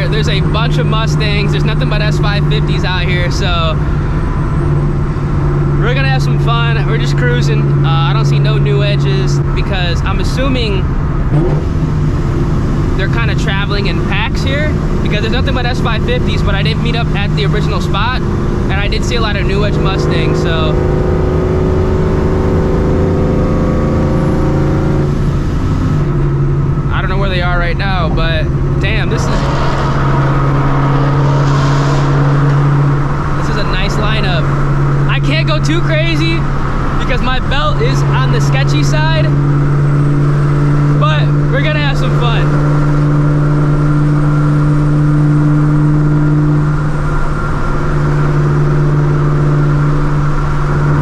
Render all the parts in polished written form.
There's a bunch of Mustangs. There's nothing but S550s out here, so we're gonna have some fun. We're just cruising. I don't see no new edges because I'm assuming they're kind of traveling in packs here because there's nothing but S550s, but I didn't meet up at the original spot, and I did see a lot of NewEdge Mustangs, so I don't know where they are right now, but damn, this is a nice lineup. I can't go too crazy because my belt is on the sketchy side, but we're gonna have some fun.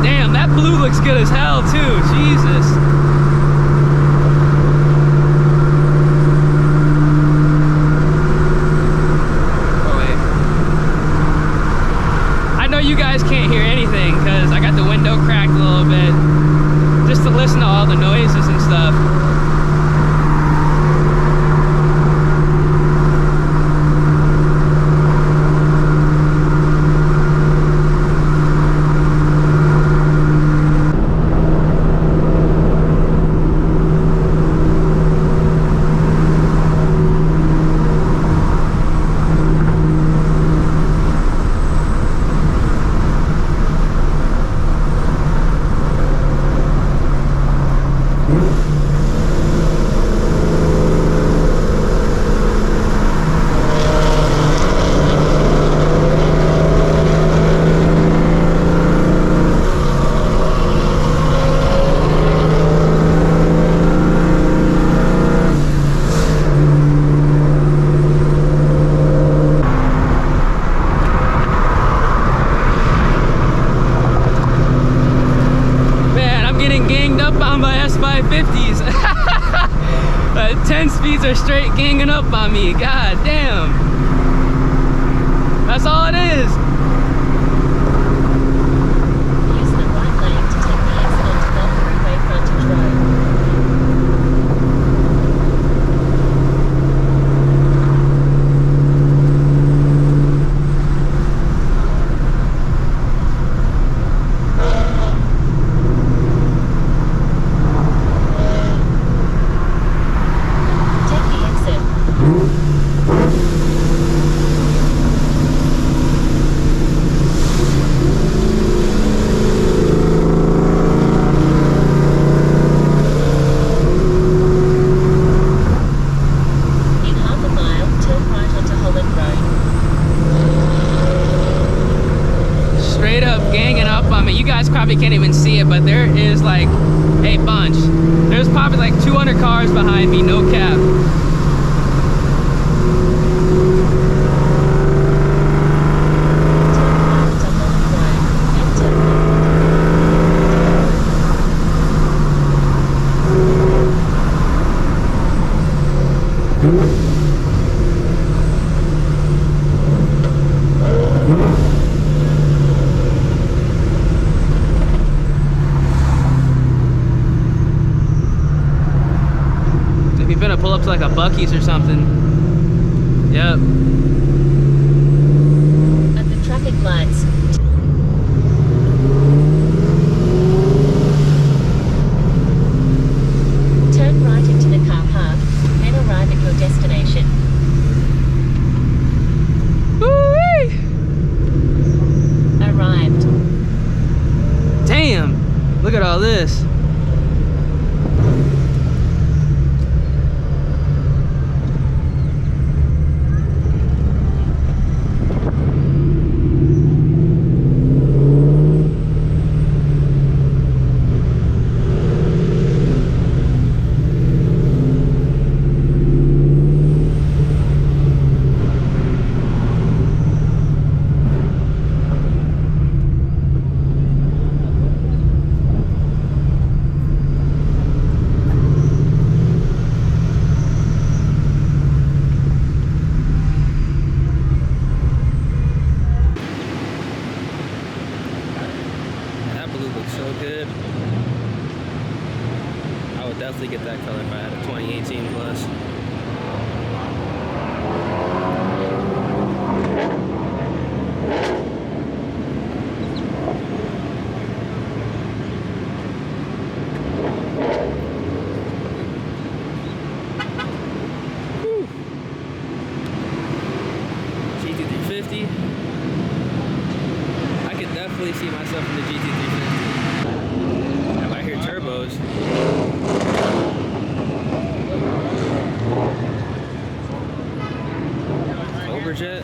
Damn, that blue looks good as hell too, Jesus. You guys can't hear anything because I got the window cracked a little bit just to listen to all the noises and stuff. S550s. 10 speeds are straight ganging up on me. God damn. That's all it is. Use the right lane to take the exit onto Bell Freeway frontage road. Probably can't even see it, but there is like a bunch. There's probably like 200 cars behind me, no cap. Pull up to like a Buc-ee's or something. Yep. At the traffic lights. Turn right into the car park, then arrive at your destination. Woo-wee! Arrived. Damn! Look at all this. tip. I would definitely get that color if I had a 2018 plus. GT350. I could definitely see myself in the GT350. If I hear turbos. Overjet.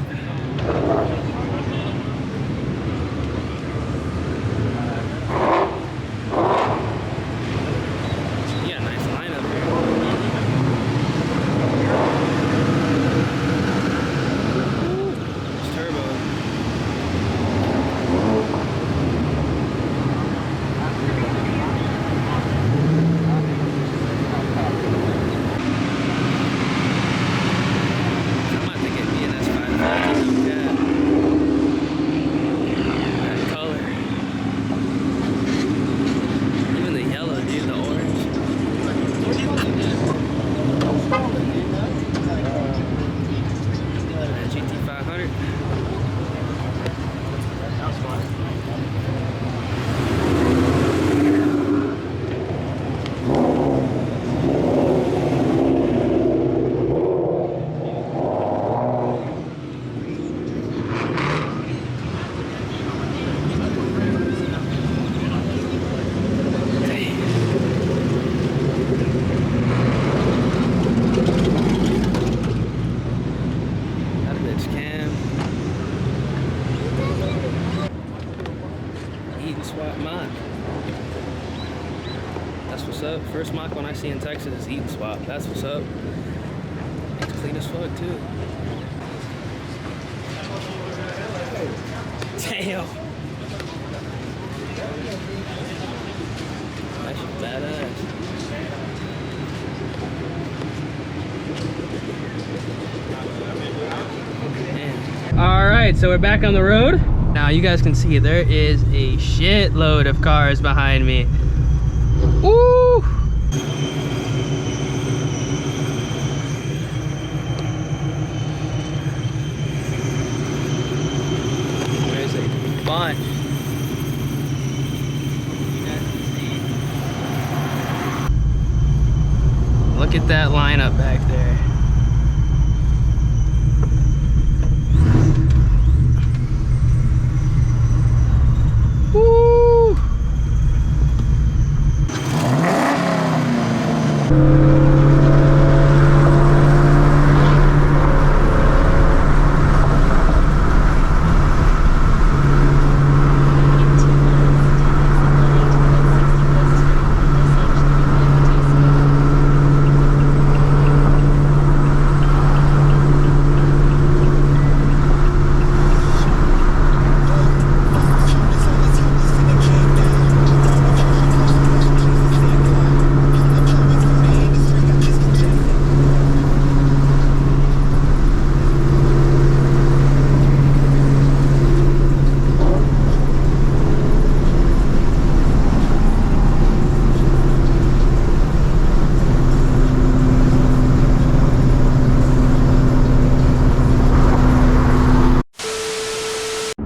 Yeah, nice lineup here. It's turbo. Eaton Swapped Mach. That's what's up. First Mach one I see in Texas is Eaton Swap. That's what's up. It's clean as fuck too. Damn. That's badass. All right, so we're back on the road. Now you guys can see there is a shitload of cars behind me. Woo! There's a bunch. Look at that lineup back there. Woo!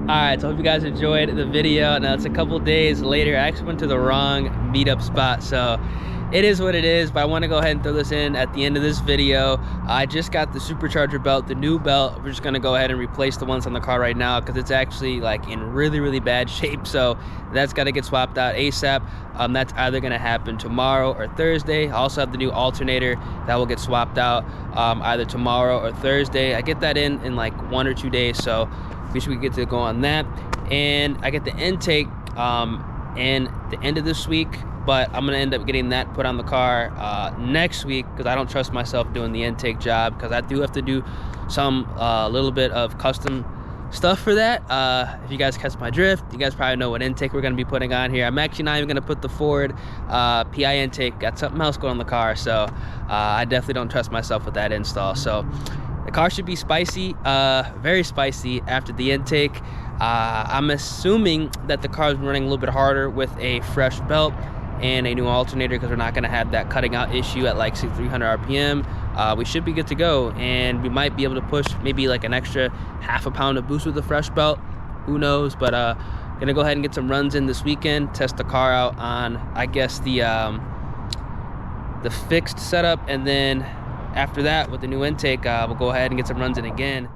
Alright, so I hope you guys enjoyed the video. Now it's a couple days later. I actually went to the wrong meetup spot, so it is what it is, but I want to go ahead and throw this in at the end of this video. I just got the Supercharger belt, the new belt. We're just going to go ahead and replace the ones on the car right now because it's actually like in really bad shape, so that's got to get swapped out ASAP. That's either going to happen tomorrow or Thursday. I also have the new alternator that will get swapped out either tomorrow or Thursday. I get that in like 1 or 2 days, so we should get to go on that. And I get the intake in the end of this week, but I'm gonna end up getting that put on the car next week because I don't trust myself doing the intake job because I do have to do some little bit of custom stuff for that. If you guys catch my drift, you guys probably know what intake we're gonna be putting on here. I'm actually not even gonna put the Ford PI intake. Got something else going on the car, so I definitely don't trust myself with that install. So car should be spicy, very spicy after the intake. I'm assuming that the car's running a little bit harder with a fresh belt and a new alternator, because we're not going to have that cutting out issue at like 300 RPM. We should be good to go, and we might be able to push maybe like an extra half a pound of boost with the fresh belt. Who knows? But gonna go ahead and get some runs in this weekend, test the car out on, I guess, the fixed setup, and then after that with the new intake, we'll go ahead and get some runs in again.